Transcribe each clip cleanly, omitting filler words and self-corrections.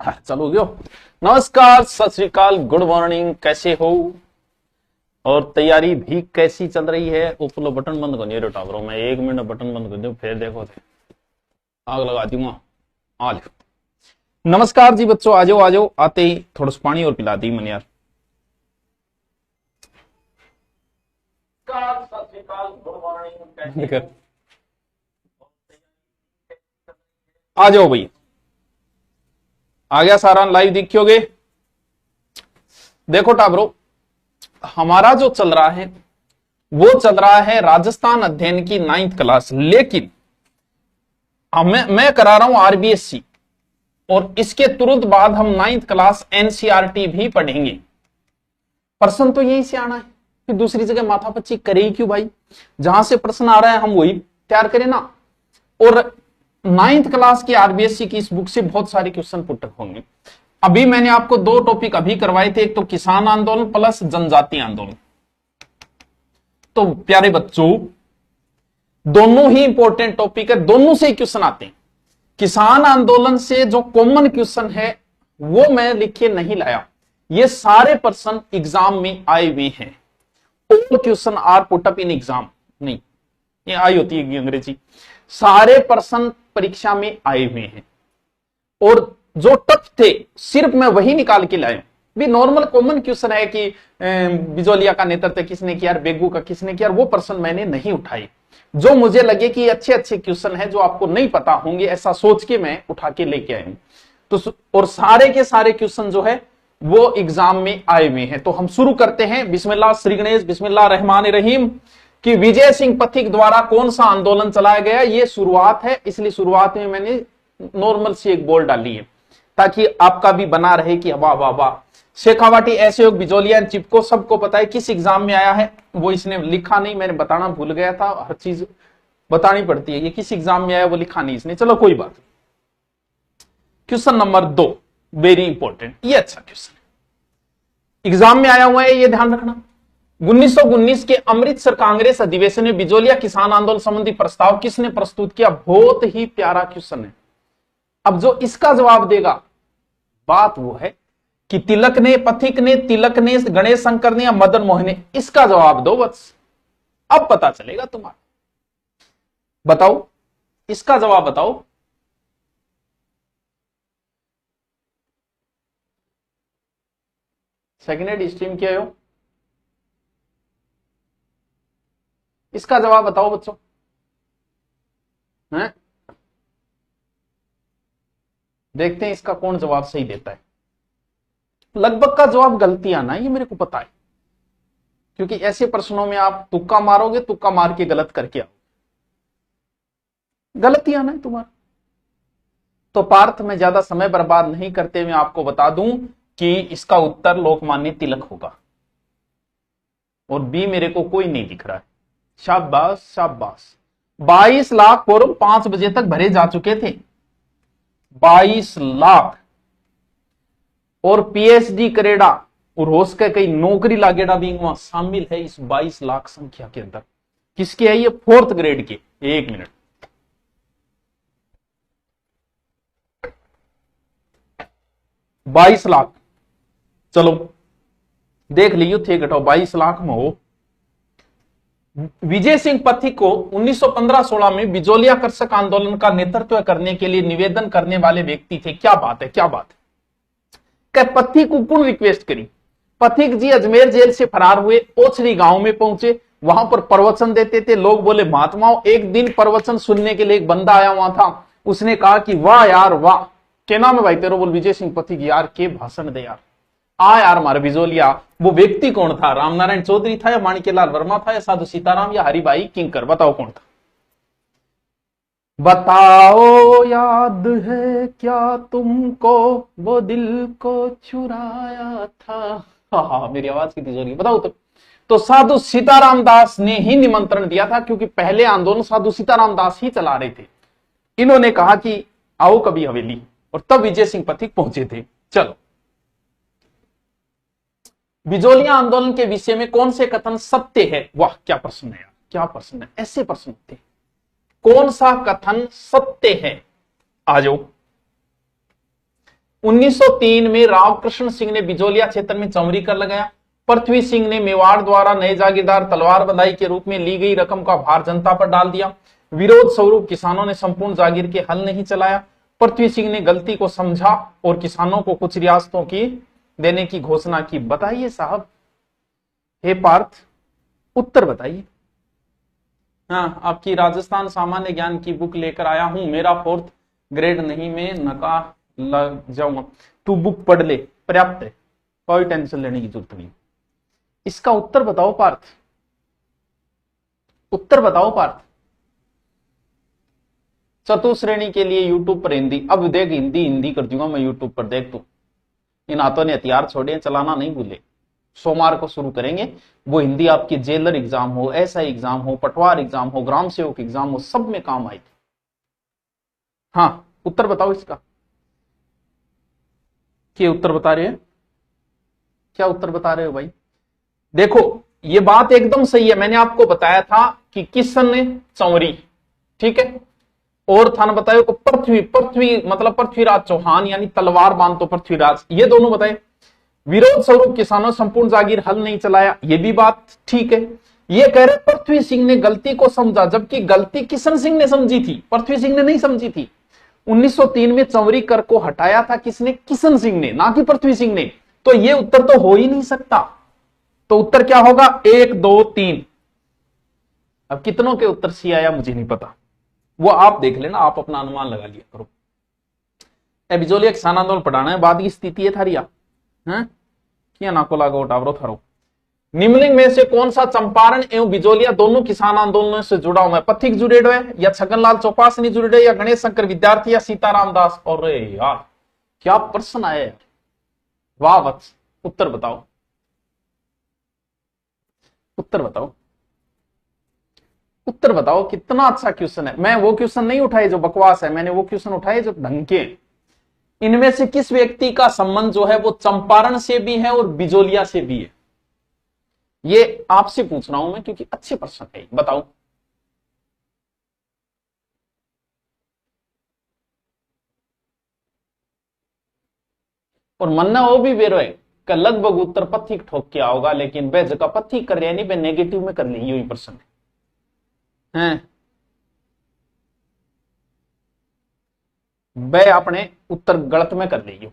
चलो गयो। नमस्कार, सत श्री अकाल, गुड मॉर्निंग, कैसे हो? और तैयारी भी कैसी चल रही है? ऊपर बटन बंद कर दिया टावरों में, 1 मिनट बटन बंद कर दो, फिर देखो थे आग लगा दूंगा। आ जाओ। नमस्कार जी बच्चों, आ जाओ आ जाओ। आते ही थोड़ा सा पानी और पिला दी मन यार। सत श्री अकाल, गुड मॉर्निंग, आ जाओ भैया। आ गया सारा लाइव दिखोगे? देखो टाबरो, हमारा जो चल रहा है वो चल रहा है राजस्थान अध्ययन की 9th क्लास, लेकिन मैं करा रहा हूं आरबीएससी, और इसके तुरंत बाद हम 9th क्लास एनसीईआरटी भी पढ़ेंगे। प्रश्न तो यहीं से आना है, कि दूसरी जगह माथापच्ची करे ही क्यों भाई? जहां से प्रश्न आ रहा है हम वही तैयार करें ना। और 9th क्लास की आरबीएससी की इस बुक से बहुत सारे क्वेश्चन पुट होंगे। अभी मैंने आपको 2 टॉपिक अभी करवाए थे, एक तो किसान आंदोलन प्लस जनजाति आंदोलन। तो प्यारे बच्चों, दोनों ही इंपॉर्टेंट टॉपिक है, दोनों से ही क्वेश्चन आते हैं। किसान आंदोलन से जो कॉमन क्वेश्चन है वो मैं लिख के नहीं लाया, ये सारे प्रश्न एग्जाम में आए हुए हैं। All question are put up in exam, नहीं ये आई होती है अंग्रेजी। सारे प्रश्न परीक्षा में आए हुए हैं, और जो टफ थे सिर्फ मैं वही निकाल के लाया। भी नॉर्मल कॉमन क्वेश्चन है कि बिजोलिया का नेतृत्व किसने किया, बेगू का किसने किया, वो प्रश्न मैंने नहीं उठाए। जो मुझे लगे कि अच्छे अच्छे क्वेश्चन है जो आपको नहीं पता होंगे, ऐसा सोच के मैं उठा के लेके आया हूं। तो और सारे के सारे क्वेश्चन जो है वो एग्जाम में आए हुए हैं। तो हम शुरू करते हैं। बिस्मिल्लाह श्री गणेश, बिस्मिल्लाह रहमान रहीम। कि विजय सिंह पथिक द्वारा कौन सा आंदोलन चलाया गया, ये शुरुआत है, इसलिए शुरुआत में मैंने नॉर्मल सी एक बोल डाली है, ताकि आपका भी बना रहे कि वाह वाह वाह। शेखावाटी असहयोग बिजोलिया चिपको, सबको पता है किस एग्जाम में आया है, वो इसने लिखा नहीं, मैंने बताना भूल गया था, हर चीज बतानी पड़ती है। ये किस एग्जाम में आया वो लिखा नहीं इसने, चलो कोई बात। क्वेश्चन नंबर 2 वेरी इंपॉर्टेंट, ये अच्छा क्वेश्चन एग्जाम में आया हुआ है, ये ध्यान रखना। 1919 के अमृतसर कांग्रेस अधिवेशन में बिजोलिया किसान आंदोलन संबंधी प्रस्ताव किसने प्रस्तुत किया? बहुत ही प्यारा क्वेश्चन है। अब जो इसका जवाब देगा, बात वो है कि तिलक ने, पथिक ने, तिलक ने, गणेश शंकर ने या मदन मोहन ने, इसका जवाब दो बस। अब पता चलेगा तुम्हारा। बताओ इसका जवाब बताओ। सेकेंड हेड स्ट्रीम किया हो, इसका जवाब बताओ बच्चों। हैं? देखते हैं इसका कौन जवाब सही देता है। लगभग का जवाब गलती आना है, ये मेरे को पता है, क्योंकि ऐसे प्रश्नों में आप तुक्का मारोगे, तुक्का मार के गलत करके आओ, गलती आना है तुम्हारा। तो पार्थ में ज्यादा समय बर्बाद नहीं करते हुए आपको बता दूं कि इसका उत्तर लोकमान्य तिलक होगा, और बी मेरे को कोई नहीं दिख रहा है। शाबाश शाबाश। 22 लाख फॉर्म 5 बजे तक भरे जा चुके थे, 22 लाख। और पीएचडी करेड़ा और हो सके कई नौकरी लागेड़ा भी वहां शामिल है इस 22 लाख संख्या के अंदर। किसके है ये? 4th ग्रेड के। 1 मिनट, बाईस लाख। चलो देख लियो थे घटाओ, 22 लाख में हो। विजय सिंह पथिक को 1915-16 में बिजोलिया कृषक आंदोलन का नेतृत्व करने के लिए निवेदन करने वाले व्यक्ति थे। क्या बात है, क्या बात है। पथिक को कौन रिक्वेस्ट करी? पथिक जी अजमेर जेल से फरार हुए, ओछरी गांव में पहुंचे, वहां पर प्रवचन देते थे। लोग बोले महात्माओं। एक दिन प्रवचन सुनने के लिए एक बंदा आया हुआ था, उसने कहा कि वाह यार वाह, क्या नाम है भाई तेरा? बोल विजय सिंह पथिक। यार के भाषण दे यार, आ यार मारे बिजोलिया। वो व्यक्ति कौन था? रामनारायण चौधरी था या माणिक्यलाल वर्मा था या साधु सीताराम या हरिभाई किंकर? बताओ कौन था? बताओ याद है क्या तुमको वो दिल को चुराया था। हाँ मेरी आवाज कितनी जोरी है बताओ तो साधु सीताराम दास ने ही निमंत्रण दिया था, क्योंकि पहले आंदोलन साधु सीताराम दास ही चला रहे थे। इन्होंने कहा कि आओ कभी हवेली, और तब विजय सिंह पथिक पहुंचे थे। चलो, बिजोलिया आंदोलन के विषय में कौन से कथन सत्य है? वाह क्या प्रश्न है यार, क्या प्रश्न है। ऐसे प्रश्न होते हैं, कौन सा कथन सत्य है? आ जाओ। 1903 में रामकृष्ण सिंह ने बिजोलिया क्षेत्र में चौरी कर लगाया। पृथ्वी सिंह ने मेवाड़ द्वारा नए जागीरदार तलवार बंधाई के रूप में ली गई रकम का भार जनता पर डाल दिया। विरोध स्वरूप किसानों ने संपूर्ण जागीर के हल नहीं चलाया। पृथ्वी सिंह ने गलती को समझा और किसानों को कुछ रियासतों की देने की घोषणा की। बताइए साहब, हे पार्थ, उत्तर बताइए। हाँ, आपकी राजस्थान सामान्य ज्ञान की बुक लेकर आया हूं, मेरा 4th ग्रेड नहीं, मैं नका लग जाऊंगा। तू बुक पढ़ ले, पर्याप्त है, कोई टेंशन लेने की जरूरत नहीं। इसका उत्तर बताओ पार्थ, उत्तर बताओ पार्थ। चतुश्रेणी के लिए यूट्यूब पर हिंदी, अब देख हिंदी हिंदी कर दूंगा मैं यूट्यूब पर, देख तू। इन हाथों ने हथियार छोड़े, चलाना नहीं भूले। सोमवार को शुरू करेंगे वो हिंदी, आपकी जेलर एग्जाम हो, एसआई एग्जाम हो, पटवार एग्जाम हो, ग्राम सेवक एग्जाम हो, सब में काम आएगी। हाँ, उत्तर बताओ इसका। क्या उत्तर बता रहे हैं? क्या उत्तर बता रहे हो भाई? देखो, ये बात एकदम सही है। मैंने आपको बताया था कि किसन ने चौरी, ठीक है, और था ना बताया को पृथ्वी मतलब पृथ्वीराज चौहान यानी तलवार बांध तो पृथ्वीराज, ये दोनों बताए। विरोध स्वरूप किसानों संपूर्ण जागीर हल नहीं चलाया, ये भी बात ठीक है। ये कह रहे पृथ्वी सिंह ने गलती को समझा, जबकि गलती किशन सिंह ने समझी थी, पृथ्वी सिंह ने नहीं समझी थी। 1903 में चौरी कर को हटाया था किसने? किशन सिंह ने, ना कि पृथ्वी सिंह ने। तो ये उत्तर तो हो ही नहीं सकता। तो उत्तर क्या होगा? 1 2 3। अब कितनों के उत्तर सी आया मुझे नहीं पता, वो आप देख लेना, आप अपना अनुमान लगा लिया करो। बिजोलिया किसान आंदोलन पढ़ाना है, बाद की स्थिति है थारिया है क्या नाको लागो टावरो थारो। निम्नलिखित में से कौन सा चंपारण एवं बिजोलिया दोनों किसान आंदोलनों से जुड़ा हुआ है? पथिक जुड़े हुए या छगनलाल चौपासनी जुड़े हुए या गणेश शंकर विद्यार्थी या सीताराम दास? और यार क्या प्रश्न आया यार, वाह वत्स। उत्तर बताओ, उत्तर बताओ, उत्तर बताओ। कितना अच्छा क्वेश्चन है। मैं वो क्वेश्चन नहीं उठाए जो बकवास है, मैंने वो क्वेश्चन उठाए जो ढंग के। इनमें से किस व्यक्ति का संबंध जो है वो चंपारण से भी है और बिजोलिया से भी है? ये आपसे पूछ रहा हूं मैं क्योंकि अच्छे प्रश्न है, बताओ। और मन्ना वो भी बेरो है कि लगभग उत्तर पथिक ठोक के आओगा, लेकिन वह जगह पथिक कर रहे नहीं, वह नेगेटिव में कर ली। यही प्रश्न है, वह अपने उत्तर गलत में कर ली।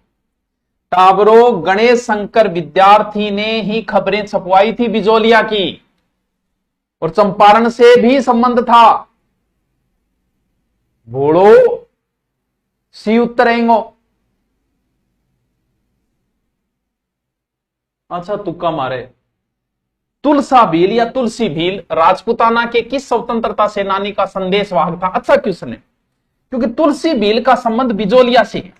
टाबरो गणेश शंकर विद्यार्थी ने ही खबरें छपवाई थी बिजोलिया की, और चंपारण से भी संबंध था। बोलो सी उत्तर आएंगो। अच्छा तुक्का मारे। तुलसा भील या तुलसी भील राजपुताना के किस स्वतंत्रता सेनानी का संदेशवाहक था? अच्छा क्वेश्चन है, क्योंकि तुलसी भील का संबंध बिजोलिया से है।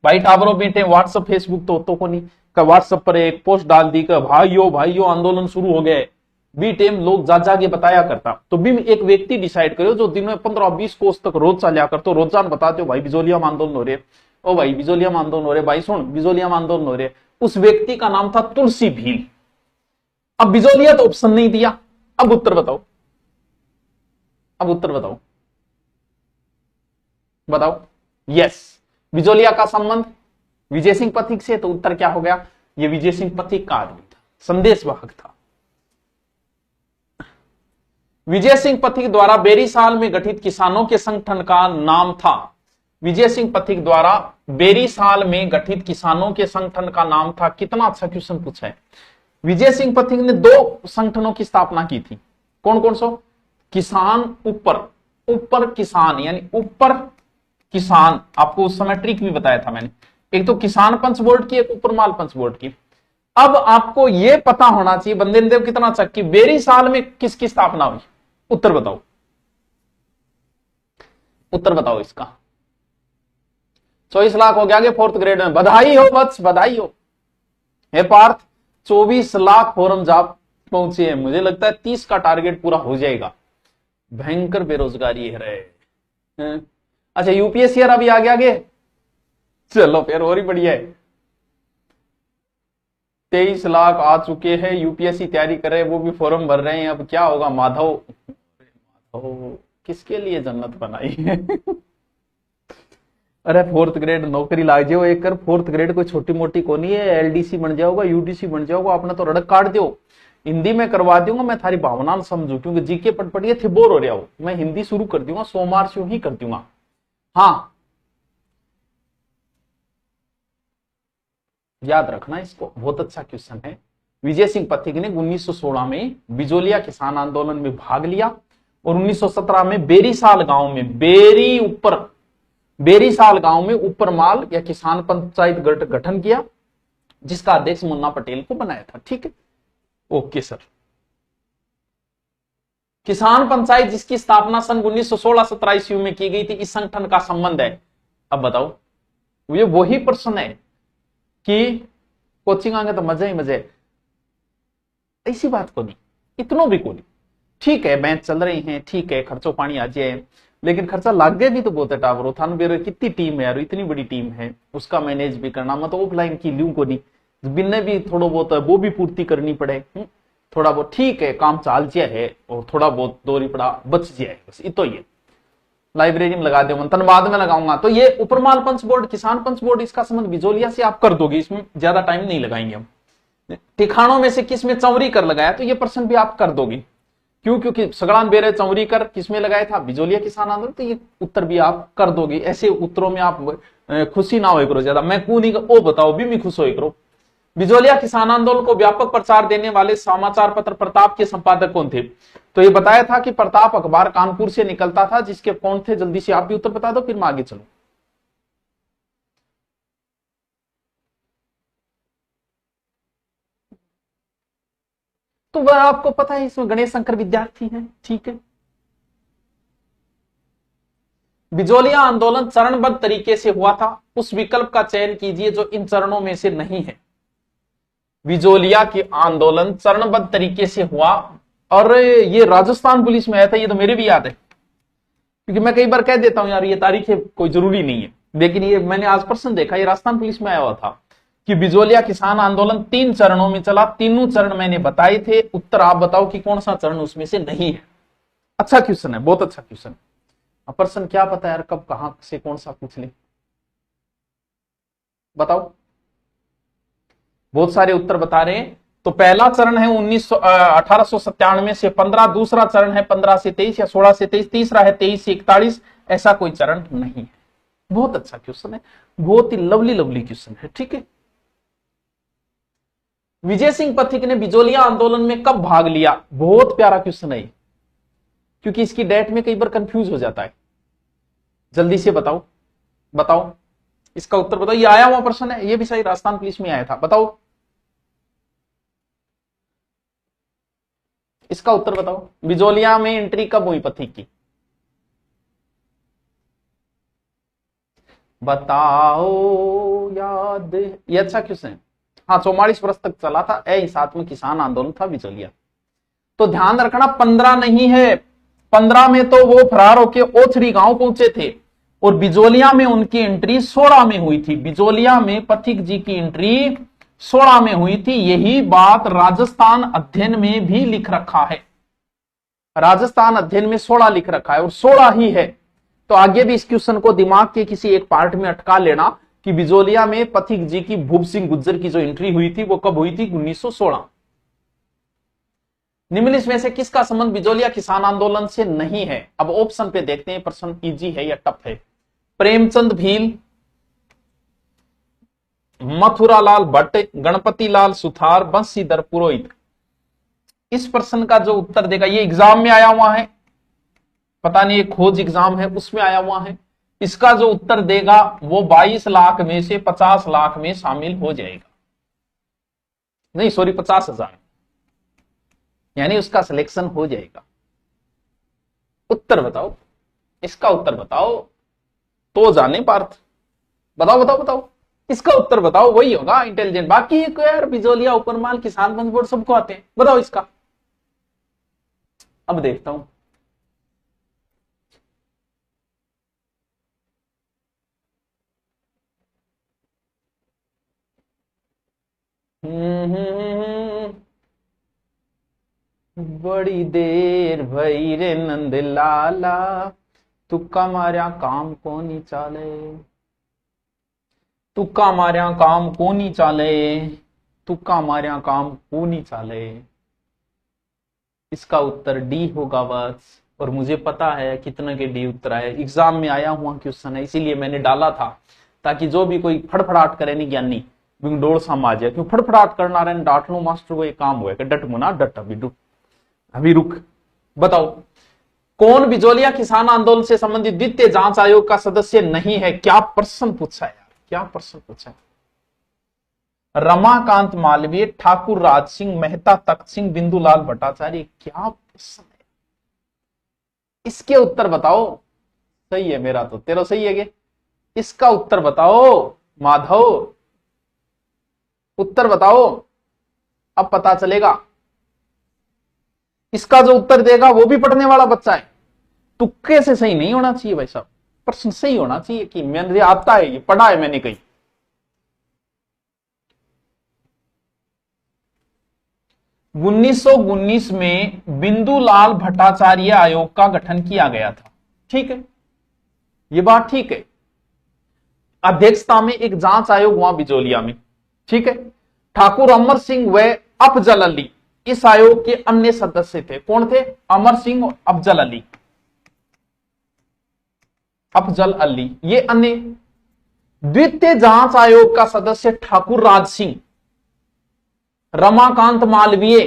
भाई टाबरों बेटे व्हाट्सएप फेसबुक तो को नहीं का, व्हाट्सएप पर एक पोस्ट डाल दी कि भाइयों भाइयों आंदोलन शुरू हो गए। बी टेम लोग जा जाके बताया करता, तो भी एक व्यक्ति डिसाइड करो जो दिन में 15-20 कोस तक रोज चलिया कर, तो रोजान बताते हो भाई बिजोलिया में आंदोलन हो रहे, ओ भाई बिजोलिया में आंदोलन हो रहे, भाई सुन बिजोलिया में आंदोलन हो रहे। उस व्यक्ति का नाम था तुलसी भील। अब बिजोलिया तो ऑप्शन नहीं दिया, अब उत्तर बताओ, अब उत्तर बताओ, बताओ। यस, बिजोलिया का संबंध विजय सिंह पथिक से, तो उत्तर क्या हो गया? ये विजय सिंह पथिक का आदमी था, संदेशवाहक था। विजय सिंह पथिक द्वारा बेरीसाल में गठित किसानों के संगठन का नाम था। विजय सिंह पथिक द्वारा बेरीसाल में गठित किसानों के संगठन का नाम था। कितना अच्छा क्वेश्चन पूछा है। विजय सिंह पथिक ने 2 संगठनों की स्थापना की थी। कौन कौन सो? किसान ऊपर, ऊपर किसान यानी ऊपर किसान, आपको उस समय ट्रिक भी बताया था मैंने। एक तो किसान पंच बोर्ड की, एक ऊपर माल पंच बोर्ड की। अब आपको यह पता होना चाहिए बंदे ने देव कितना अच्छा कि बेरीसाल में किसकी स्थापना हुई? उत्तर बताओ, उत्तर बताओ इसका। 24 लाख हो गया आगे 4th ग्रेड में, बधाई हो वत्स, बधाई हो। हे पार्थ 24 लाख फॉर्म जॉब पहुंचे हैं, मुझे लगता है 30 का टारगेट पूरा हो जाएगा। भयंकर बेरोजगारी है रहे। अच्छा यूपीएससी अभी आगे आगे चलो फिर और ही बढ़िया है। 23 लाख आ चुके हैं, यूपीएससी तैयारी कर रहे हैं, वो भी फॉर्म भर रहे हैं। अब क्या होगा? माधव, माधव किसके लिए जन्नत बनाई है? अरे फोर्थ ग्रेड नौकरी लाग जाओ एक कर, फोर्थ ग्रेड कोई छोटी मोटी को नहीं है, एलडीसी बन जाओगा, यूडीसी बन जाओगा, अपना तो रड़क काट दो। हिंदी में करवा दूंगा मैं, थारी भावना समझू, क्योंकि जीके पढ़ पढ़िए थे बोर हो रहा हो, मैं हिंदी शुरू कर दूंगा, सोमवार से ही कर दूंगा। हाँ याद रखना इसको, बहुत अच्छा क्वेश्चन है। विजय सिंह पथिक ने 1916 में बिजोलिया किसान आंदोलन में भाग लिया और 1917 में बेरीसाल गांव में, बेरीसाल गांव में उपरमाल या किसान पंचायत गठन किया, जिसका अध्यक्ष मुन्ना पटेल को बनाया था। ठीक है, ओके सर। किसान पंचायत जिसकी स्थापना सन 1916-17 ईस्वी में की गई थी, इस संगठन का संबंध है, अब बताओ। ये वही प्रश्न है कि कोचिंग आगे तो मजे ही मजे, ऐसी बात को नहीं, इतनो भी को नहीं। ठीक है मैच चल रही हैं, ठीक है खर्चो पानी आ जाए, लेकिन खर्चा लाग गए भी तो बहुत है। टावर थान बेरो कितनी टीम है यार, इतनी बड़ी टीम है, उसका मैनेज भी करना, मैं तो ऑफलाइन की लू को नहीं, बिन्ने भी थोड़ा बहुत है वो भी पूर्ति करनी पड़े, थोड़ा बहुत ठीक है काम चाल जिया है, और थोड़ा बहुत दोरी पड़ा बच जिया है, बस इतो ये लाइब्रेरी में लगा दो, मंथन बाद में लगाऊंगा। तो ये उपरमाल पंच बोर्ड, किसान पंच बोर्ड, इसका संबंध बिजोलिया से आप कर दोगे, इसमें ज्यादा टाइम नहीं लगाएंगे हम। ठिकानों में से किस में चौरी कर लगाया, तो ये प्रश्न भी आप कर दोगे, क्यों, क्योंकि सगड़ान बेरे चौरी कर किसमें लगाया था, बिजोलिया किसान आंदोलन, तो ये उत्तर भी आप कर दोगे। ऐसे उत्तरों में आप खुशी ना हो करो ज्यादा, मैं कू नहीं ओ बताओ भी मैं खुश हो करो। बिजोलिया किसान आंदोलन को व्यापक प्रचार देने वाले समाचार पत्र प्रताप के संपादक कौन थे, तो ये बताया था कि प्रताप अखबार कानपुर से निकलता था, जिसके कौन थे, जल्दी से आप भी उत्तर बता दो, फिर मैं आगे चलूं। तो वह आपको पता है, इसमें गणेश शंकर विद्यार्थी हैं। ठीक है, बिजोलिया आंदोलन चरणबद्ध तरीके से हुआ था, उस विकल्प का चयन कीजिए जो इन चरणों में से नहीं है। बिजोलिया की आंदोलन चरणबद्ध तरीके से हुआ, और ये राजस्थान पुलिस में आया था, ये तो मेरे भी याद है, क्योंकि मैं कई बार कह देता हूं यार ये तारीख है, कोई जरूरी नहीं है, लेकिन ये मैंने आज प्रश्न देखा, ये राजस्थान पुलिस में आया हुआ था कि बिजोलिया किसान आंदोलन 3 चरणों में चला, तीनों चरण मैंने बताए थे। उत्तर आप बताओ कि कौन सा चरण उसमें से नहीं है। अच्छा क्वेश्चन है, बहुत अच्छा क्वेश्चन है। प्रश्न क्या पता यार कब कहां से कौन सा पूछ ले, बताओ। बहुत सारे उत्तर बता रहे हैं। तो पहला चरण है 1897 से 15, दूसरा चरण है 15 से 23 या 16 से 23, तीसरा है 23 से 41, ऐसा कोई चरण नहीं है। बहुत अच्छा क्वेश्चन है, बहुत ही लवली लवली क्वेश्चन है। ठीक है, विजय सिंह पथिक ने बिजोलिया आंदोलन में कब भाग लिया, बहुत प्यारा क्वेश्चन है, क्योंकि इसकी डेट में कई बार कंफ्यूज हो जाता है। जल्दी से बताओ, बताओ इसका उत्तर बताओ। ये आया हुआ प्रश्न है, ये भी सही राजस्थान पुलिस में आया था, बताओ इसका उत्तर बताओ। बिजोलिया में एंट्री कब हुई पथिक की, बताओ याद। ये अच्छा क्वेश्चन है। हाँ 44 वर्ष तक चला था, हिसाब में किसान आंदोलन था बिजोलिया। तो ध्यान रखना 15 नहीं है, 15 में तो वो फरार होके ओथरी गांव पहुंचे थे, और बिजोलिया में उनकी एंट्री 16 में हुई थी। बिजोलिया में पथिक जी की एंट्री 16 में हुई थी। यही बात राजस्थान अध्ययन में भी लिख रखा है, राजस्थान अध्ययन में 16 लिख रखा है, और 16 ही है। तो आगे भी इस क्वेश्चन को दिमाग के किसी एक पार्ट में अटका लेना कि बिजोलिया में पथिक जी की भूप सिंह गुज्जर की जो एंट्री हुई थी वो कब हुई थी, 1916। निम्नलिखित में से किसका संबंध बिजोलिया किसान आंदोलन से नहीं है। अब ऑप्शन पे देखते हैं प्रश्न इजी है या टफ है। प्रेमचंद भील, मथुरालाल भट्ट, गणपति लाल सुथार, बंशीधर पुरोहित। इस प्रश्न का जो उत्तर देगा, ये एग्जाम में आया हुआ है, पता नहीं ये खोज एग्जाम है उसमें आया हुआ है, इसका जो उत्तर देगा वो 22 लाख में से 50 लाख में शामिल हो जाएगा। नहीं सॉरी 50,000, यानी उसका सिलेक्शन हो जाएगा। उत्तर बताओ, इसका उत्तर बताओ तो जाने पार्थ, बताओ बताओ बताओ इसका उत्तर बताओ, वही होगा इंटेलिजेंट। बाकी यार बिजोलिया उपरमाल किसान पंच बोर्ड सबको आते हैं, बताओ इसका। अब देखता हूं, बड़ी देर भई रे नंद लाला, तुक्का मारिया काम को नहीं चाले। तुक्का मारिया काम को नहीं चाले, तुक्का मारिया काम को नहीं चाले। इसका उत्तर डी होगा बस। और मुझे पता है कितने के डी उत्तर आए, एग्जाम में आया हुआ क्वेश्चन है, इसीलिए मैंने डाला था ताकि जो भी कोई फड़फड़ाहट करे नहीं ज्ञानी डोड़ सम आ जाए। क्यों फड़फड़ाहट करना रहे, डांट लो मास्टर को, ये काम हुआ कि डट मुना डट, अभी रुक। बताओ कौन बिजोलिया किसान आंदोलन से संबंधित द्वितीय जांच आयोग का सदस्य नहीं है? क्या प्रश्न पूछा है यार, क्या प्रश्न पूछा है। रमाकांत मालवीय, ठाकुर राज सिंह, मेहता तख्त सिंह, बिंदुलाल भट्टाचार्य, क्या प्रश्न है। इसके उत्तर बताओ। सही है मेरा तो, तेरा सही है क्या? इसका उत्तर बताओ माधव, उत्तर बताओ, अब पता चलेगा। इसका जो उत्तर देगा वो भी पढ़ने वाला बच्चा है। तुक्के से सही नहीं होना चाहिए भाई साहब, प्रश्न सही होना चाहिए कि मैंने आता है, ये पढ़ा है मैंने कहीं। 1919 में बिंदुलाल भट्टाचार्य आयोग का गठन किया गया था, ठीक है, ये बात ठीक है। अध्यक्षता में एक जांच आयोग हुआ बिजोलिया में, ठीक है। ठाकुर अमर सिंह व अफजल अली इस आयोग के अन्य सदस्य थे। कौन थे? अमर सिंह और अफजल अली, अफजल अली ये अन्य। द्वितीय जांच आयोग का सदस्य ठाकुर राज सिंह, रमाकांत मालवीय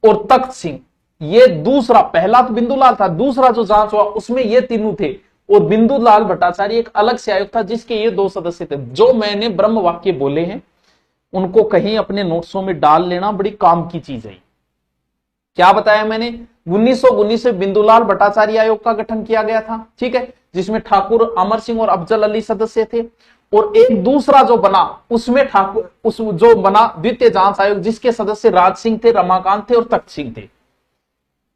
और तख्त सिंह। ये दूसरा, पहला तो बिंदुलाल था, दूसरा जो जांच हुआ उसमें ये तीनों थे। और बिंदुलाल भट्टाचार्य एक अलग से आयोग था जिसके ये दो सदस्य थे। जो मैंने ब्रह्म वाक्य बोले हैं उनको कहीं अपने नोट्सों में डाल लेना, बड़ी काम की चीज है। क्या बताया मैंने? 1919 में बिंदुलाल भट्टाचार्य आयोग का गठन किया गया था, ठीक है, जिसमें ठाकुर अमर सिंह और अफजल अली सदस्य थे। और एक दूसरा जो बना उसमें ठाकुर, उस जो बना द्वितीय जांच आयोग, जिसके सदस्य राज सिंह थे, रमाकांत थे और तख्त सिंह थे।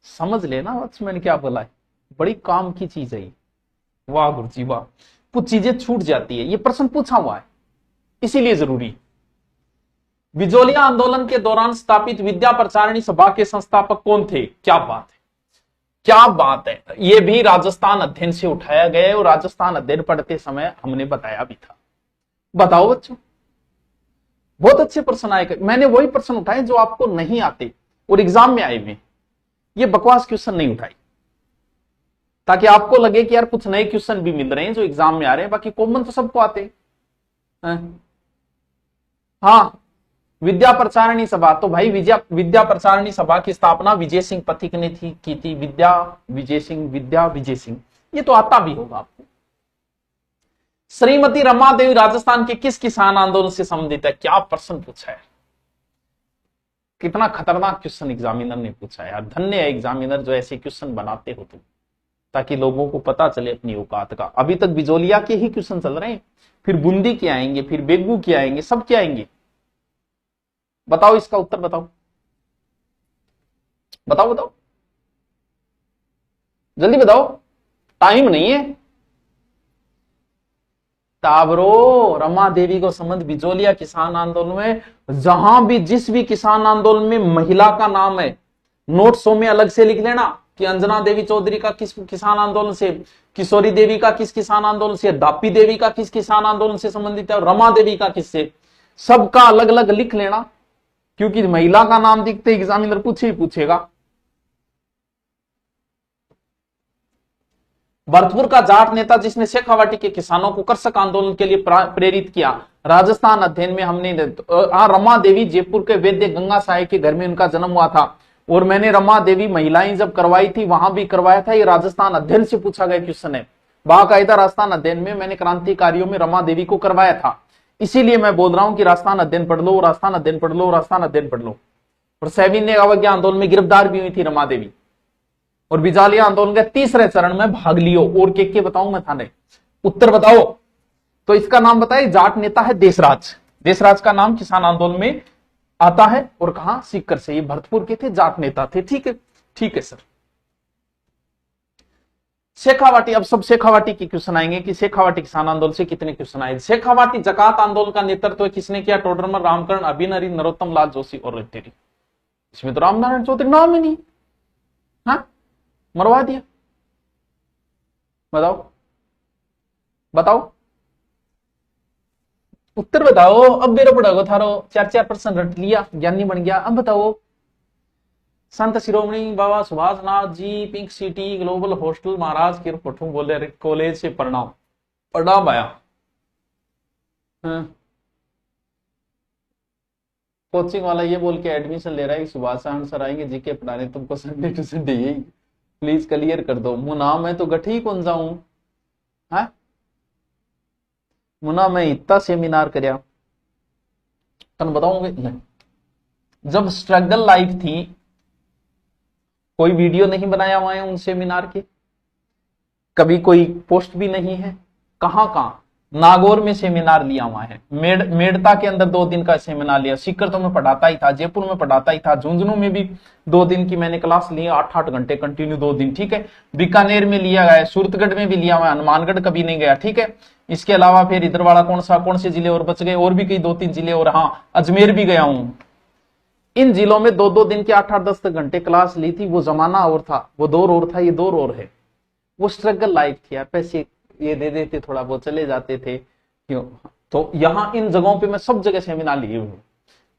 समझ लेना मैंने क्या बोला है, बड़ी काम की चीज है। वाह गुरु जी वाह, कुछ चीजें छूट जाती है, ये प्रश्न पूछा हुआ है इसीलिए जरूरी। बिजोलिया आंदोलन के दौरान स्थापित विद्या प्रचारिणी सभा के संस्थापक कौन थे? क्या बात है, क्या बात है। ये भी राजस्थान अध्ययन से उठाया गया है और राजस्थान अध्ययन पढ़ते समय हमने बताया भी था। बताओ बच्चों, बहुत अच्छे प्रश्न आए। मैंने वही प्रश्न उठाए जो आपको नहीं आते और एग्जाम में आए हुए। ये बकवास क्वेश्चन नहीं उठाई ताकि आपको लगे कि यार कुछ नए क्वेश्चन भी मिल रहे हैं जो एग्जाम में आ रहे हैं, बाकी कॉमन तो सबको आते हैं। हाँ, विद्या प्रचारिणी सभा, तो भाई विद्या प्रचारिणी सभा की स्थापना विजय सिंह पथिक ने की थी। विद्या विजय सिंह, ये तो आता भी होगा आपको। श्रीमती रमा देवी राजस्थान के किस किसान आंदोलन से संबंधित है? क्या प्रश्न पूछा है, कितना खतरनाक क्वेश्चन एग्जामिनर ने पूछा है यार। धन्य है एग्जामिनर जो ऐसे क्वेश्चन बनाते हो तुम, ताकि लोगों को पता चले अपनी औकात का। अभी तक बिजोलिया के ही क्वेश्चन चल रहे हैं, फिर बूंदी के आएंगे, फिर बेगू के आएंगे, सब के आएंगे। बताओ इसका उत्तर बताओ, बताओ बताओ, जल्दी बताओ, टाइम नहीं है। ताबरो, रमा देवी को संबंध बिजोलिया किसान आंदोलन में, जहां भी जिस भी किसान आंदोलन में महिला का नाम है, नोट्सों में अलग से लिख लेना कि अंजना देवी चौधरी का किस किसान आंदोलन से, किशोरी देवी का किस किसान आंदोलन से, दापी देवी का किस किसान आंदोलन से संबंधित है, और रमा देवी का किससे, सबका अलग अलग लिख लेना। क्योंकि महिला का नाम दिखते एग्जामिनर पूछे ही पूछेगा। भरतपुर का जाट नेता जिसने शेखावाटी के किसानों को कर्षक आंदोलन के लिए प्रेरित किया, राजस्थान अध्ययन में हमने रमा देवी, जयपुर के वैद्य गंगा साय के घर में उनका जन्म हुआ था। और मैंने रमा देवी महिलाएं जब करवाई थी वहां भी करवाया था। ये राजस्थान अध्ययन से पूछा गया क्वेश्चन है, बाकायदा राजस्थान अध्ययन में मैंने क्रांतिकारियों में रमा देवी को करवाया था। इसीलिए मैं बोल रहा हूं कि राजस्थान अध्ययन पढ़ लो, राजस्थान अध्ययन पढ़ लो, राजस्थान अध्ययन पढ़ लो। और सविनय अवज्ञा आंदोलन में गिरफ्तार भी हुई थी रमा देवी, और बिजालिया आंदोलन के तीसरे चरण में भाग लियो। और के बताऊं मैं थाने, उत्तर बताओ। तो इसका नाम बताए, जाट नेता है देशराज। देशराज का नाम किसान आंदोलन में आता है, और कहां? सीकर से। ये भरतपुर के थे, जाट नेता थे। ठीक है, ठीक है सर। शेखावाटी, अब सब शेखावाटी की क्वेश्चन आएंगे कि शेखावाटी किसान आंदोलन से कितने क्वेश्चन आए। शेखावाटी जकात आंदोलन का नेतृत्व किसने किया? टोडरमल, रामकरण, अभिनरी, नरोत्तम लाल जोशी और रत्तेरी। इसमें तो रामनारायण चौधरी नाम ही नहीं। हाँ, मरवा दिया। बताओ बताओ, उत्तर बताओ। अब बेरो पढ़ोगे थारो 4-4% रट लिया, ज्ञानी बन गया। अब बताओ, संत शिरोमणि बाबा Subhash Nath ji, pink city global hostel महाराज के पठू बोले कॉलेज से प्रणाम। प्रणाम आया। हाँ। कोचिंग वाला ये बोल के एडमिशन ले रहा है कि सुभाष सर आएंगे जीके पढ़ाने, तुमको संडे टू संडे यही प्लीज क्लियर कर दो। मुना मैं तो गठी कौन जाऊं है, मुना मैं इतना सेमिनार करया तन बताऊंगे नहीं। जब स्ट्रगल लाइफ थी, कोई वीडियो नहीं बनाया हुआ है उन सेमिनार के, कभी कोई पोस्ट भी नहीं है। कहां कहां, नागौर में सेमिनार लिया हुआ है, मेड़ता के अंदर 2 दिन का सेमिनार लिया, सीकर तो मैं पढ़ाता ही था, जयपुर में पढ़ाता ही था, झुंझुनू में भी 2 दिन की मैंने क्लास ली, 8-8 घंटे कंटिन्यू 2 दिन, ठीक है। बीकानेर में लिया गया, सूरतगढ़ में भी लिया हुआ, हनुमानगढ़ कभी नहीं गया, ठीक है। इसके अलावा फिर इधर वाला कौन से जिले और बच गए, और भी कई 2-3 जिले, और हाँ अजमेर भी गया हूं। इन जिलों में 2-2 दिन की 8-8 10 घंटे क्लास ली थी। वो जमाना और था, वो दौर और था, ये दौर और है। वो स्ट्रगल लाइफ थी यार, पैसे ये दे देते थोड़ा बहुत चले जाते थे, क्यों। तो यहां इन जगहों पे मैं सब जगह सेमिनार लिए हुए,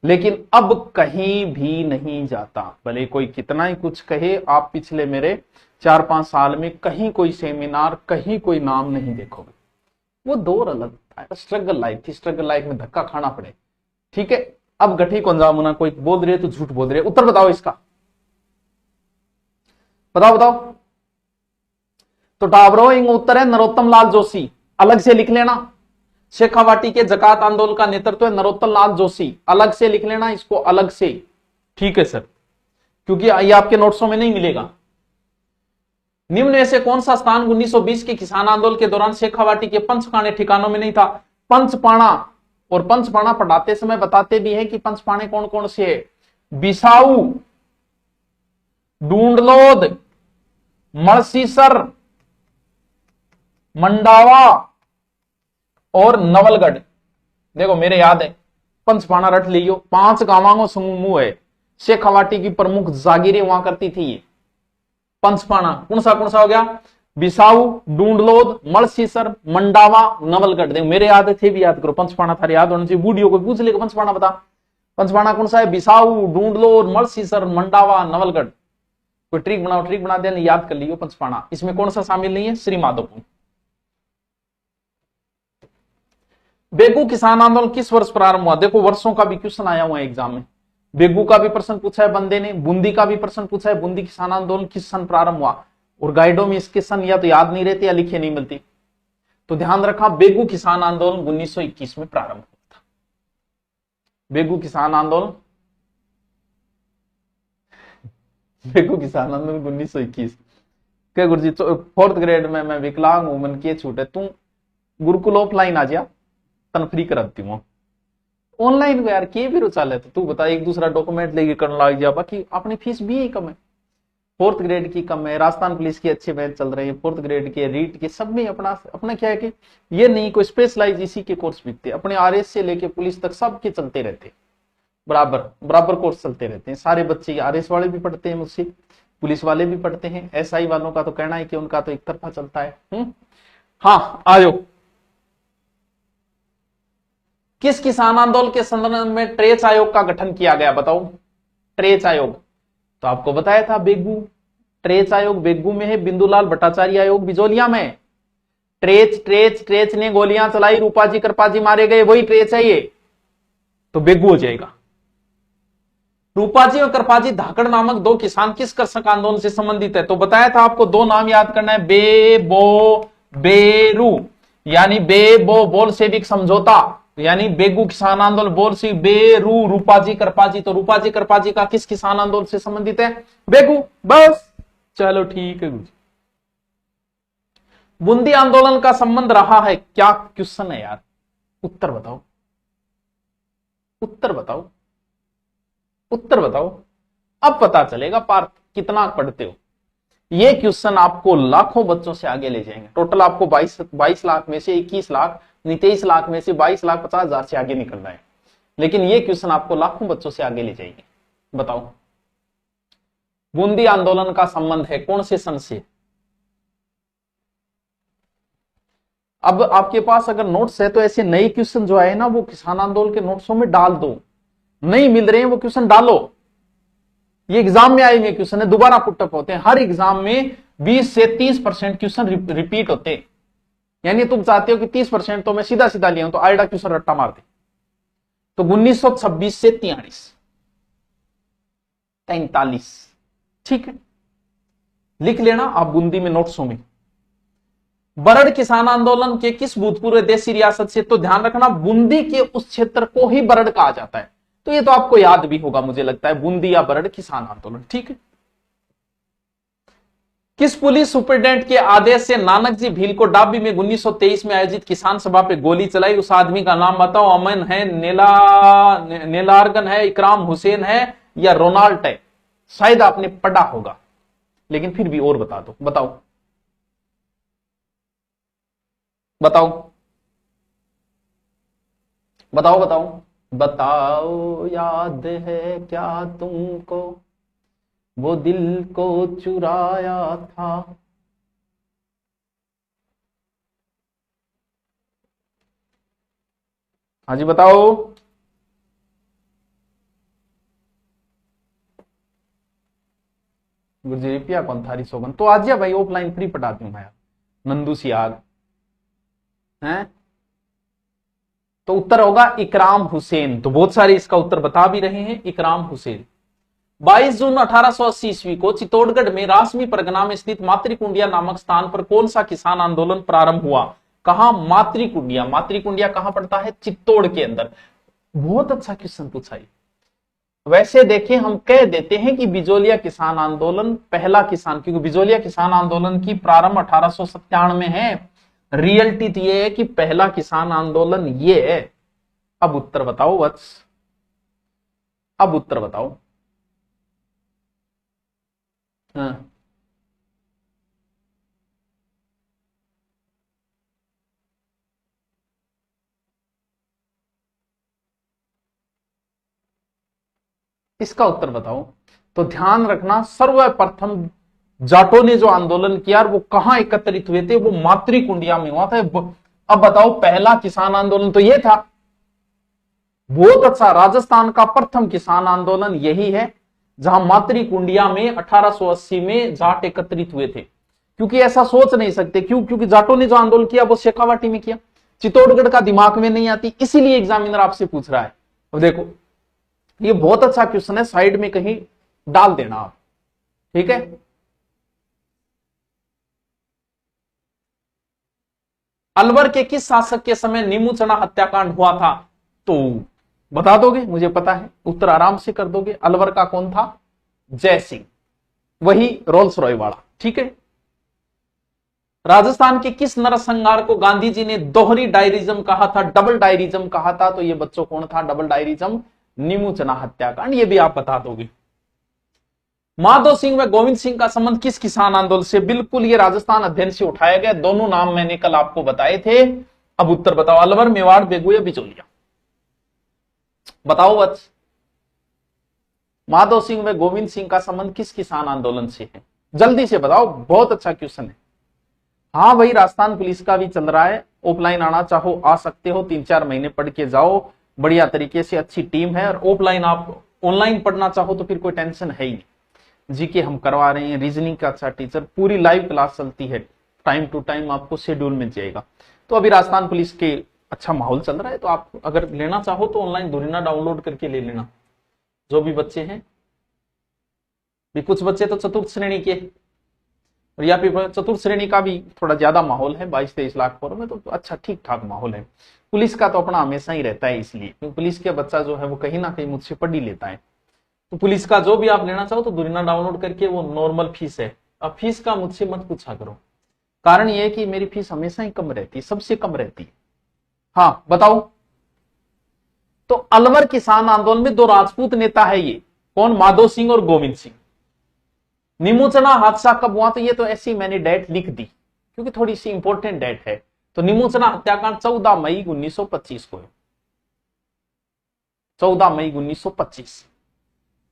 लेकिन अब कहीं भी नहीं जाता, भले कोई कितना ही कुछ कहे। आप पिछले मेरे 4-5 साल में कहीं कोई सेमिनार, कहीं कोई नाम नहीं देखोगे। वो दौर अलग था, स्ट्रगल लाइफ थी, स्ट्रगल लाइफ में धक्का खाना पड़े, ठीक है। अब गठी कौन जामुना, कोई बोल रहे तो झूठ बोल रहे। उत्तर बताओ इसका, बताओ बताओ। तो टाबरो इंग उत्तर है नरोत्तम लाल जोशी, अलग से लिख लेना। शेखावाटी के जकात आंदोलन का नेतृत्व है नरोत्तम लाल जोशी, अलग से लिख लेना इसको, अलग से, ठीक है सर, क्योंकि ये आपके नोट्सों में नहीं मिलेगा। निम्न में से कौन सा स्थान 1920 के किसान आंदोलन के दौरान शेखावाटी के पंचपाणे ठिकानों में नहीं था? पंचपाणा, और पंचपाणा पढ़ाते समय बताते भी है कि पंचपाणे कौन कौन से है। बिसाऊ, डूंडलोद, मलसीसर, मंडावा और नवलगढ़। देखो मेरे याद है, पंचपाणा रट लियो। 5 गांवों समूह है, शेखावाटी की प्रमुख जागीरें वहां करती थी ये। पंचपाणा कौन सा हो गया? बिसाऊ, डूंडलोद, मलसीसर, मंडावा, नवलगढ़। देखो मेरे याद थे भी याद करो, पंचपाणा थारे याद होना चाहिए। बूढ़ियों को पूछ लेगा पंचपाणा बता, पंचपाणा कौन सा है? बिसाऊ, डूंडलोद, मलसीसर, मंडावा, नवलगढ़। कोई ट्रिक बना दिया, याद कर लियो पंचपाणा। इसमें कौन सा शामिल नहीं है? श्री माधोपुर। बेगू किसान आंदोलन किस वर्ष प्रारंभ हुआ? देखो वर्षों का भी क्वेश्चन आया हुआ है एग्जाम में। बेगू का भी प्रश्न पूछा है बंदे ने, बूंदी का भी प्रश्न पूछा है, बूंदी किसान आंदोलन किस सन प्रारंभ हुआ? और गाइडों में इसके सन या तो याद नहीं रहते या लिखे नहीं मिलती। तो ध्यान रखा, बेगू किसान आंदोलन 1921 में प्रारंभ हुआ था। बेगू किसान आंदोलन 1921। क्या गुरुजी 4th ग्रेड में मैं विकलांग हूं, मन के छूटे, तू गुरुकुल ऑफलाइन आ जा, तन फ्री कराती हूँ। ऑनलाइन को यार के भी रुचा ले, तो तू बता, एक दूसरा डॉक्यूमेंट लेके करने लग जा, बाकी अपनी फीस भी ही कम है। 4th ग्रेड की कम है, राजस्थान पुलिस की अच्छे बैच चल रहे हैं, 4th ग्रेड के, रीट के, सब में अपना क्या है कि ये नहीं कोई स्पेशलाइज इसी के कोर्स बिकते, अपने आरएस से लेके पुलिस तक सबके चलते रहते, बराबर कोर्स चलते रहते हैं। सारे बच्चे आरएस वाले भी पढ़ते हैं मुझसे, पुलिस वाले भी पढ़ते हैं, एसआई वालों का तो कहना है कि उनका तो एक तरफा चलता है। हाँ आयो। किस किसान आंदोलन के संदर्भ में ट्रेच आयोग का गठन किया गया? बताओ। ट्रेच आयोग तो आपको बताया था, बेगू। ट्रेच आयोग बेगू में है, बिंदुलाल भट्टाचार्य आयोग बिजोलिया में। ट्रेच ने गोलियां चलाई, रूपाजी कृपाजी मारे गए, वही ट्रेच है ये, तो बेगू हो जाएगा। रूपाजी और कृपाजी धाकड़ नामक 2 किसान किस कृषक आंदोलन से संबंधित है? तो बताया था आपको, 2 नाम याद करना है, बे बो बेरू, यानी बे बो बोल्शेविक समझौता, यानी बेगू किसान आंदोलन, बोल्शेविक, बेरू रूपाजी कृपाजी। तो रूपाजी कृपाजी का किस किसान आंदोलन से संबंधित है? बेगू। बस चलो ठीक है। बूंदी आंदोलन का संबंध रहा है क्या? क्वेश्चन है यार, उत्तर बताओ, उत्तर बताओ, उत्तर बताओ। अब पता चलेगा पार्थ कितना पढ़ते हो। ये क्वेश्चन आपको लाखों बच्चों से आगे ले जाएंगे। टोटल आपको 22 लाख में से 21 लाख, 23 लाख में से 22,50,000 से आगे निकलना है, लेकिन ये क्वेश्चन आपको लाखों बच्चों से आगे ले जाएंगे। बताओ, बूंदी आंदोलन का संबंध है कौन से सन से? अब आपके पास अगर नोट्स है तो ऐसे नए क्वेश्चन जो आए ना वो किसान आंदोलन के नोट्सों में डाल दो, नहीं मिल रहे हैं वो क्वेश्चन डालो। ये एग्जाम में आए हुए क्वेश्चन है, दोबारा पुटअप होते हैं हर एग्जाम में। 20 से 30% क्वेश्चन रिपीट होते हैं। यानी तुम चाहते हो कि 30% तो मैं सीधा सीधा लिया हूं, तो आइडा क्वेश्चन रट्टा मार दे। तो 1926 से 43 ठीक है, लिख लेना आप बूंदी में नोट्सों में। बरड़ किसान आंदोलन के किस भूतपूर्व देशी रियासत से, तो ध्यान रखना बूंदी के उस क्षेत्र को ही बरड़ कहा जाता है। तो ये तो आपको याद भी होगा मुझे लगता है, बूंदी या बरड़ किसान आंदोलन। ठीक है। किस पुलिस सुपरिटेंडेंट के आदेश से नानक जी भील को डाबी में 1923 में आयोजित किसान सभा पे गोली चलाई? उस आदमी का नाम बताओ। अमन है, नेलारगन है, इकराम हुसैन है या रोनाल्ड है? शायद आपने पढ़ा होगा लेकिन फिर भी और बता दो। बताओ बताओ बताओ बताओ बताओ, याद है क्या तुमको वो दिल को चुराया था? हाँ जी बताओ। गुरजेपिया कौन थारी सोगन? तो आज भाई ऑफलाइन फ्री पढ़ाती हूं मैं यार, नंदू सियाग हैं। तो उत्तर होगा इकराम हुसैन। तो बहुत सारे इसका उत्तर बता भी रहे हैं, इकराम हुसैन। 22 जून 1880 ईस्वी को चित्तौड़गढ़ में रासमी परगना में स्थित मातृकुंडिया नामक स्थान पर कौन सा किसान आंदोलन प्रारंभ हुआ? कहां? मातृकुंडिया। मातृकुंडिया कहां पड़ता है? चित्तौड़ के अंदर। बहुत अच्छा क्वेश्चन पूछा है। वैसे देखें हम कह देते हैं कि बिजोलिया किसान आंदोलन पहला किसान, क्योंकि बिजोलिया किसान आंदोलन की प्रारंभ 1897 में है। रियलिटी तो ये है कि पहला किसान आंदोलन ये है। अब उत्तर बताओ वत्स, अब उत्तर बताओ। हाँ। इसका उत्तर बताओ। तो ध्यान रखना, सर्वप्रथम जाटों ने जो आंदोलन किया वो कहां एकत्रित हुए थे? वो मातृकुंडिया में हुआ था। अब बताओ पहला किसान आंदोलन तो ये था। बहुत अच्छा, राजस्थान का प्रथम किसान आंदोलन यही है जहां मातृकुंडिया में 1880 में जाट एकत्रित हुए थे। क्योंकि ऐसा सोच नहीं सकते, क्यों? क्योंकि जाटों ने जो आंदोलन किया वो शेखावाटी में किया, चित्तौड़गढ़ का दिमाग में नहीं आती, इसीलिए एग्जामिनर आपसे पूछ रहा है। अब देखो ये बहुत अच्छा क्वेश्चन है, साइड में कहीं डाल देना आप। ठीक है। अलवर के किस शासक के समय नीमूचना हत्याकांड हुआ था? तो बता दोगे? मुझे पता है उत्तर आराम से कर दोगे। अलवर का कौन था? जय सिंह, वही रोल्स रॉय वाला। ठीक है। राजस्थान के किस नरसंहार को गांधी जी ने दोहरी डायरिज्म कहा था, डबल डायरिज्म कहा था? तो ये बच्चों कौन था डबल डायरिज्म? नीमूचना हत्याकांड। ये भी आप बता दोगे। माधो सिंह व गोविंद सिंह का संबंध किस किसान आंदोलन से? बिल्कुल ये राजस्थान अध्ययन से उठाया गया। दोनों नाम मैंने कल आपको बताए थे। अब उत्तर बताओ। अलवर, मेवाड़, बेगू या बिचौलिया? बताओ बस। माधो सिंह व गोविंद सिंह का संबंध किस किसान आंदोलन से है? जल्दी से बताओ, बहुत अच्छा क्वेश्चन है। हाँ भाई, राजस्थान पुलिस का भी चल रहा है। ऑफलाइन आना चाहो आ सकते हो, 3-4 महीने पढ़ के जाओ, बढ़िया तरीके से, अच्छी टीम है। और ऑफलाइन आप ऑनलाइन पढ़ना चाहो तो फिर कोई टेंशन है ही नहीं। जीके हम करवा रहे हैं, रीजनिंग का अच्छा टीचर, पूरी लाइव क्लास चलती है, टाइम टू टाइम आपको शेड्यूल मिल जाएगा। तो अभी राजस्थान पुलिस के अच्छा माहौल चल रहा है, तो आप अगर लेना चाहो तो ऑनलाइन धुरीना डाउनलोड करके ले लेना। जो भी बच्चे हैं, भी कुछ बच्चे तो चतुर्थ श्रेणी के, और या फिर चतुर्थ श्रेणी का भी थोड़ा ज्यादा माहौल है, 22-23 लाख फॉर्म में, तो अच्छा ठीक ठाक माहौल है। पुलिस का तो अपना हमेशा ही रहता है, इसलिए क्योंकि पुलिस के बच्चा जो है वो कहीं ना कहीं मुझसे पढ़ ही लेता है। तो पुलिस का जो भी आप लेना चाहो तो दुरीना डाउनलोड करके, वो नॉर्मल फीस है। अब फीस का मुझसे मत पूछा करो, कारण ये है कि मेरी फीस हमेशा ही कम रहती है, सबसे कम रहती है। हाँ बताओ। तो अलवर किसान आंदोलन में 2 राजपूत नेता है, ये कौन? माधो सिंह और गोविंद सिंह। निमोचना हादसा कब हुआ? तो ये तो ऐसी मैंने डेट लिख दी क्योंकि थोड़ी सी इंपॉर्टेंट डेट है। तो निमोचना हत्याकांड 14 मई 1925 को है। 14 मई 1925।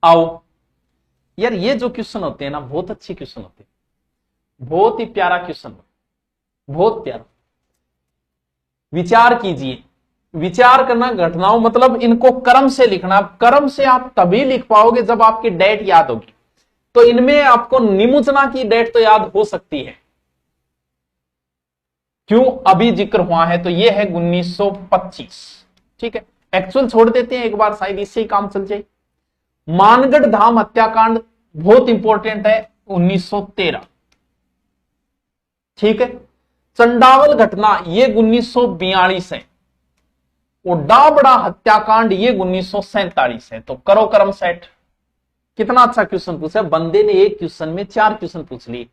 आओ यार, ये जो क्वेश्चन होते हैं ना, बहुत अच्छे क्वेश्चन होते हैं, बहुत ही प्यारा क्वेश्चन, बहुत प्यारा। विचार कीजिए। विचार करना, घटनाओं मतलब इनको क्रम से लिखना। क्रम से आप तभी लिख पाओगे जब आपकी डेट याद होगी। तो इनमें आपको निमुचना की डेट तो याद हो सकती है, क्यों अभी जिक्र हुआ है, तो ये है 1925। ठीक है, एक्चुअल छोड़ देते हैं एक बार, शायद इससे ही काम चल जाए। मानगढ़ धाम हत्याकांड बहुत इंपॉर्टेंट है, 1913। ठीक है, चंडावल घटना ये 1942 है, और डाबड़ा हत्याकांड ये 1947 है। तो करो क्रम सेट। कितना अच्छा क्वेश्चन पूछा, बंदे ने एक क्वेश्चन में 4 क्वेश्चन पूछ लिए,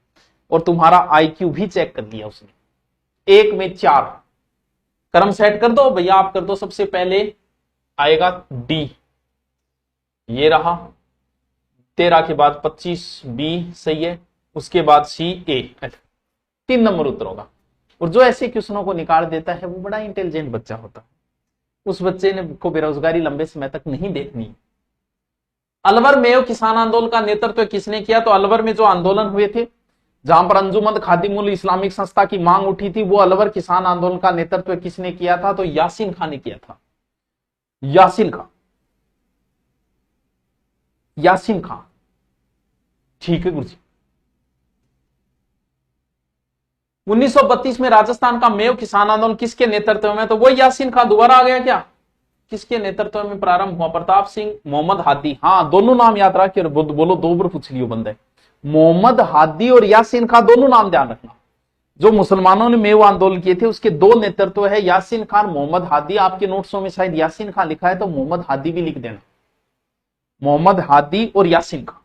और तुम्हारा आईक्यू भी चेक कर लिया उसने, एक में 4। क्रम सेट कर दो भैया, आप कर दो। सबसे पहले आएगा डी, ये रहा 13 के बाद 25, बी सही है, उसके बाद सी, ए, 3 नंबर उत्तर होगा। और जो ऐसे क्वेश्चनों को निकाल देता है वो बड़ा इंटेलिजेंट बच्चा होता है। उस बच्चे ने को बेरोजगारी लंबे समय तक नहीं देखनी। अलवर में किसान आंदोलन का नेतृत्व किसने किया? तो अलवर में जो आंदोलन हुए थे, जहां पर अंजुमन खादिमुल इस्लामिक संस्था की मांग उठी थी, वो अलवर किसान आंदोलन का नेतृत्व किसने किया था? तो यासीन खान ने किया था। यासीन खान, यासीन खान। ठीक है गुरुजी। 1932 में राजस्थान का मेव किसान आंदोलन किसके नेतृत्व में? तो वो यासीन खान दोबारा आ गया क्या? किसके नेतृत्व में प्रारंभ हुआ? प्रताप सिंह, मोहम्मद हादी। हाँ, दोनों नाम याद रखिए, बोलो 2 बार पूछ लियो बंदे। मोहम्मद हादी और यासीन खान, दोनों नाम ध्यान रखना। जो मुसलमानों ने मेव आंदोलन किए थे उसके 2 नेतृत्व है, यासीन खान, मोहम्मद हादी। आपके नोट्सों में शायद यासीन खान लिखा है, तो मोहम्मद हादी भी लिख देना। मोहम्मद हादी और यासीन खान।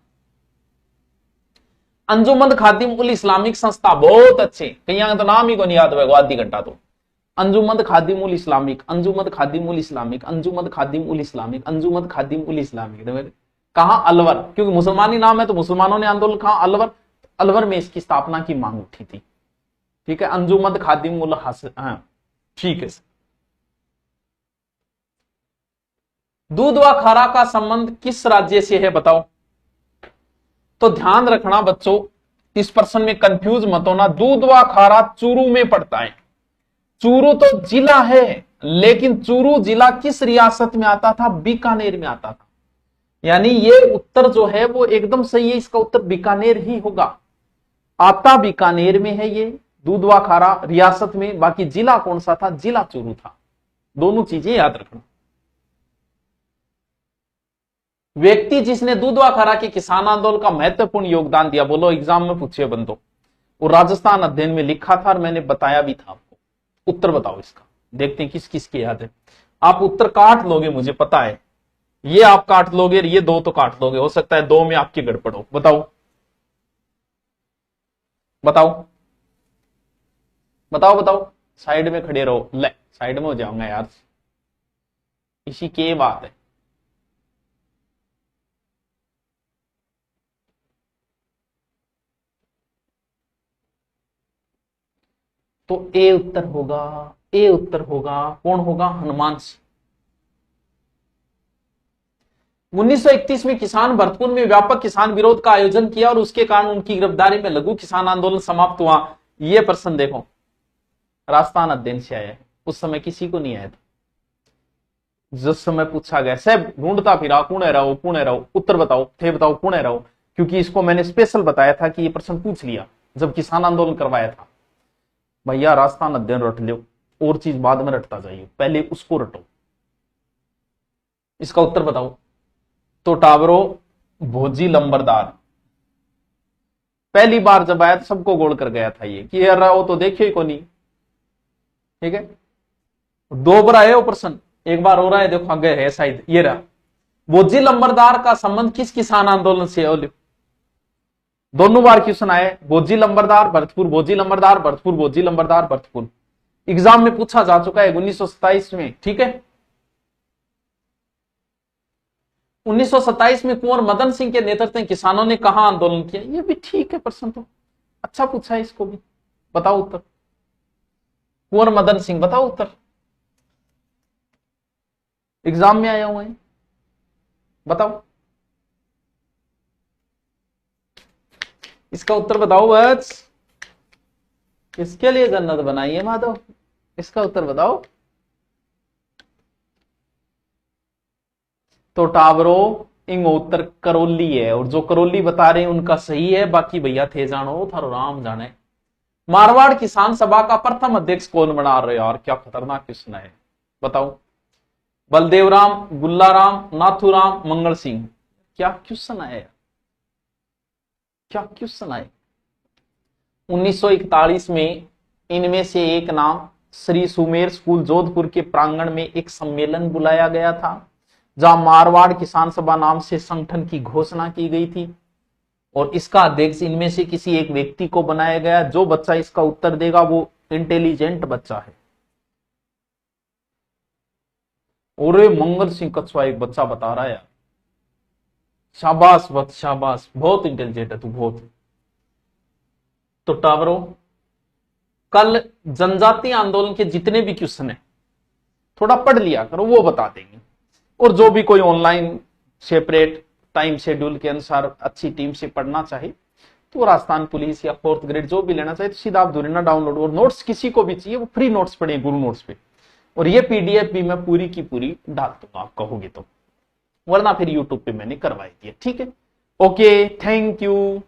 अंजुमन खादिम उल इस्लामिक संस्था, बहुत अच्छे, कहीं तो नाम ही को नहीं याद होगा आधी घंटा तो। अंजुमन खादिम उल इस्लामिक, अंजुमन खादिम उल इस्लामिक, अंजुमन खादिम उल इस्लामिक, अंजुमन खादिम उल इस्लामिक। कहां? अलवर, क्योंकि मुसलमानी नाम है तो मुसलमानों ने आंदोलन कहा? अलवर। अलवर में इसकी स्थापना की मांग उठी थी। ठीक है, अंजुमन खादिम उल हासिल। हाँ ठीक है। दूध व खारा का संबंध किस राज्य से है? बताओ। तो ध्यान रखना बच्चों, इस प्रश्न में कंफ्यूज मत होना। दूध व खारा चूरू में पड़ता है। चूरू तो जिला है, लेकिन चूरू जिला किस रियासत में आता था? बीकानेर में आता था। यानी ये उत्तर जो है वो एकदम सही है, इसका उत्तर बीकानेर ही होगा। आता बीकानेर में है ये दूधवा खारा रियासत में, बाकी जिला कौन सा था? जिला चूरू था। दोनों चीजें याद रखना। व्यक्ति जिसने दूधवा खारा के किसान आंदोलन का महत्वपूर्ण योगदान दिया, बोलो, एग्जाम में पूछे बंदो। और राजस्थान अध्ययन में लिखा था और मैंने बताया भी था आपको। उत्तर बताओ इसका, देखते हैं किस किस की याद है। आप उत्तर काट लोगे मुझे पता है, ये आप काट लोगे, ये 2 तो काट लोगे, हो सकता है 2 में आपकी गड़बड़ हो। बताओ बताओ बताओ बताओ। साइड में खड़े रहो, ले साइड में हो जाऊंगा यार, इसी की बात है। तो ए उत्तर होगा, ए उत्तर होगा। कौन होगा? हनुमान सिंह। 1931 में किसान भरतपुर में व्यापक किसान विरोध का आयोजन किया और उसके कारण उनकी गिरफ्तारी में लघु किसान आंदोलन समाप्त हुआ। यह प्रश्न देखो, राजस्थान अध्ययन से आया है, उस समय किसी को नहीं आया था। जिस समय पूछा गया, सब ढूंढता फिरा, पुणे रहो पुणे रहो, उत्तर बताओ थे, बताओ पुणे रहो, क्योंकि इसको मैंने स्पेशल बताया था कि ये प्रश्न पूछ लिया जब किसान आंदोलन करवाया था। भैया राजस्थान अध्ययन रट लो, और चीज बाद में रटता जाइए, पहले उसको रटो। इसका उत्तर बताओ। तो टावरो भोजी लंबरदार, पहली बार जब आया तो सबको गोल कर गया था ये कि यार वो तो देखियो ही को नहीं। ठीक है, 2 बार आए वो प्रश्न, एक बार हो रहा है, देखो आगे है शायद, ये रहा। भोजी लंबरदार का संबंध किस किसान आंदोलन से है? दोनों बार क्वेश्चन आए, भोजी लंबरदार भरतपुर, भोजी लंबरदार भरतपुर, भोजी लंबरदार भरतपुर। एग्जाम में पूछा जा चुका है 1927 में। ठीक है, 1927 में कुंवर मदन सिंह के नेतृत्व में किसानों ने कहां आंदोलन किया? ये भी ठीक है प्रश्न, तो अच्छा पूछा है, इसको भी बताओ उत्तर। कुंवर मदन सिंह, बताओ उत्तर, एग्जाम में आया हुआ है, बताओ इसका उत्तर बताओ बस। किसके लिए जन्नत बनाई है माधव? इसका उत्तर बताओ। तो टावरो इंग उत्तर करौली है, और जो करौली बता रहे हैं उनका सही है, बाकी भैया थे जानो थारो राम जाने। मारवाड़ किसान सभा का प्रथम अध्यक्ष कौन बना रहे यार, क्या खतरनाक क्वेश्चन है, बताओ। बलदेव राम, गुल्लाराम, नाथूराम, मंगल सिंह। क्या क्वेश्चन है, क्या क्वेश्चन है। 1941 में इनमें से एक नाम श्री सुमेर स्कूल जोधपुर के प्रांगण में एक सम्मेलन बुलाया गया था, जहां मारवाड़ किसान सभा नाम से संगठन की घोषणा की गई थी, और इसका अध्यक्ष इनमें से किसी एक व्यक्ति को बनाया गया। जो बच्चा इसका उत्तर देगा वो इंटेलिजेंट बच्चा है। और मंगल सिंह कछुआ एक बच्चा बता रहा है यार, शाबाश वत शाबाश, बहुत इंटेलिजेंट है तू, बहुत। तो टावरो कल जनजातीय आंदोलन के जितने भी क्वेश्चन है थोड़ा पढ़ लिया करो, वो बता देंगे। और जो भी कोई ऑनलाइन सेपरेट टाइम शेड्यूल के अनुसार अच्छी टीम से पढ़ना चाहे तो राजस्थान पुलिस या 4th ग्रेड जो भी लेना चाहे तो सीधा आप दूरिना डाउनलोड, और नोट्स किसी को भी चाहिए वो फ्री नोट्स पढ़े गुरु नोट्स पे, और ये पीडीएफ भी मैं पूरी की पूरी डाल दूंगा आप कहोगे तो, वरना फिर यूट्यूब पे मैंने करवाई दी है, ठीक है। Okay, thank you.